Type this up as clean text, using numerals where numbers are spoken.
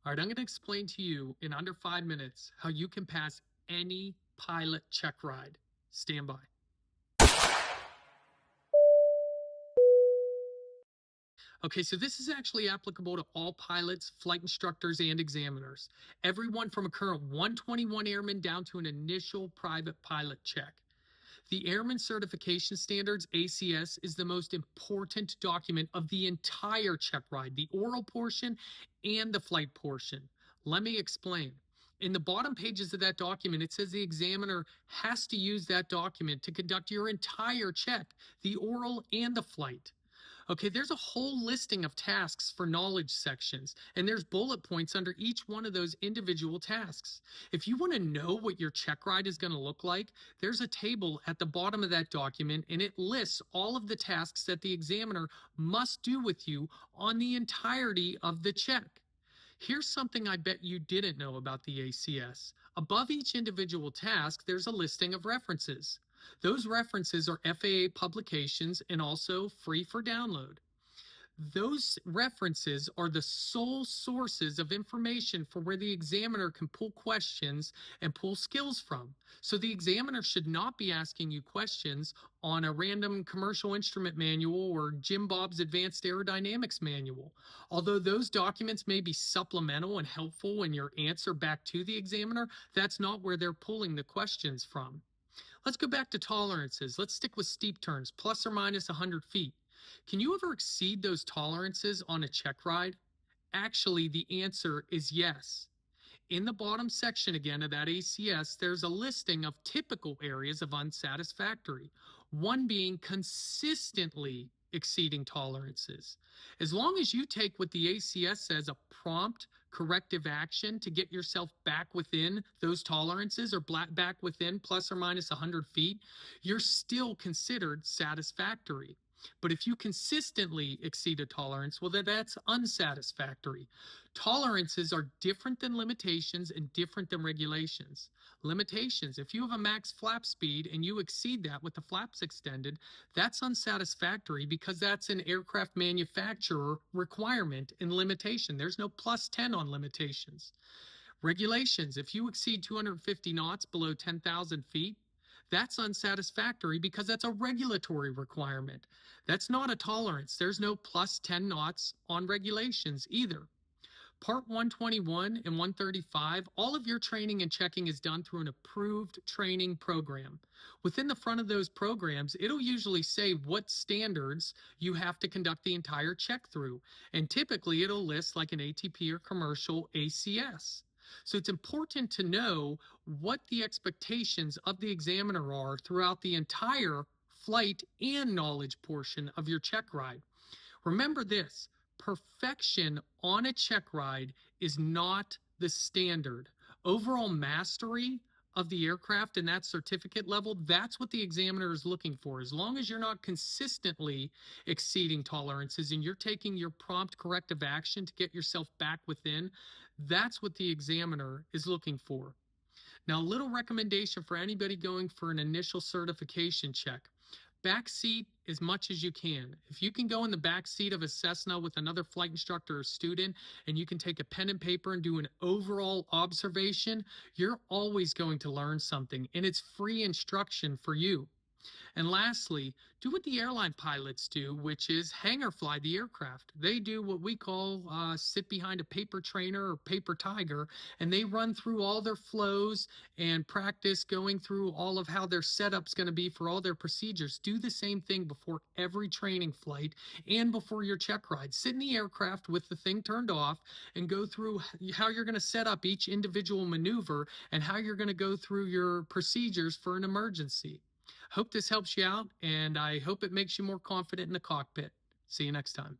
All right, I'm going to explain to you in under 5 minutes how you can pass any pilot check ride. Stand by. Okay, so this is actually applicable to all pilots, flight instructors, and examiners. Everyone from a current 121 airman down to an initial private pilot check. The Airman Certification Standards, ACS, is the most important document of the entire check ride, the oral portion and the flight portion. Let me explain. In the bottom pages of that document, it says the examiner has to use that document to conduct your entire check, the oral and the flight. Okay, there's a whole listing of tasks for knowledge sections, and there's bullet points under each one of those individual tasks. If you want to know what your check ride is going to look like, there's a table at the bottom of that document, and it lists all of the tasks that the examiner must do with you on the entirety of the check. Here's something I bet you didn't know about the ACS. Above each individual task, there's a listing of references. Those references are FAA publications and also free for download. Those references are the sole sources of information for where the examiner can pull questions and pull skills from. So the examiner should not be asking you questions on a random commercial instrument manual or Jim Bob's Advanced Aerodynamics manual. Although those documents may be supplemental and helpful in your answer back to the examiner, that's not where they're pulling the questions from. Let's go back to tolerances. Let's stick with steep turns, plus or minus 100 feet. Can you ever exceed those tolerances on a check ride? Actually, the answer is yes. In the bottom section again of that ACS, there's a listing of typical areas of unsatisfactory, one being consistently exceeding tolerances. As long as you take what the ACS says a prompt corrective action to get yourself back within those tolerances or back within plus or minus 100 feet, you're still considered satisfactory. But if you consistently exceed a tolerance, well, then that's unsatisfactory. Tolerances are different than limitations and different than regulations. Limitations, if you have a max flap speed and you exceed that with the flaps extended, that's unsatisfactory because that's an aircraft manufacturer requirement and limitation. There's no plus 10 on limitations. Regulations, if you exceed 250 knots below 10,000 feet, that's unsatisfactory because that's a regulatory requirement. That's not a tolerance. There's no plus 10 knots on regulations either. Part 121 and 135, all of your training and checking is done through an approved training program. Within the front of those programs, it'll usually say what standards you have to conduct the entire check through. And typically it'll list like an ATP or commercial ACS. So it's important to know what the expectations of the examiner are throughout the entire flight and knowledge portion of your check ride. Remember this, perfection on a check ride is not the standard. Overall mastery of the aircraft and that certificate level, that's what the examiner is looking for. As long as you're not consistently exceeding tolerances and you're taking your prompt corrective action to get yourself back within, that's what the examiner is looking for. Now, a little recommendation for anybody going for an initial certification check. Back seat as much as you can. If you can go in the back seat of a Cessna with another flight instructor or student and you can take a pen and paper and do an overall observation, you're always going to learn something, and it's free instruction for you. And lastly, do what the airline pilots do, which is hangar fly the aircraft. They do what we call sit behind a paper trainer or paper tiger, and they run through all their flows and practice going through all of how their setup's going to be for all their procedures. Do the same thing before every training flight and before your check ride. Sit in the aircraft with the thing turned off and go through how you're going to set up each individual maneuver and how you're going to go through your procedures for an emergency. Hope this helps you out, and I hope it makes you more confident in the cockpit. See you next time.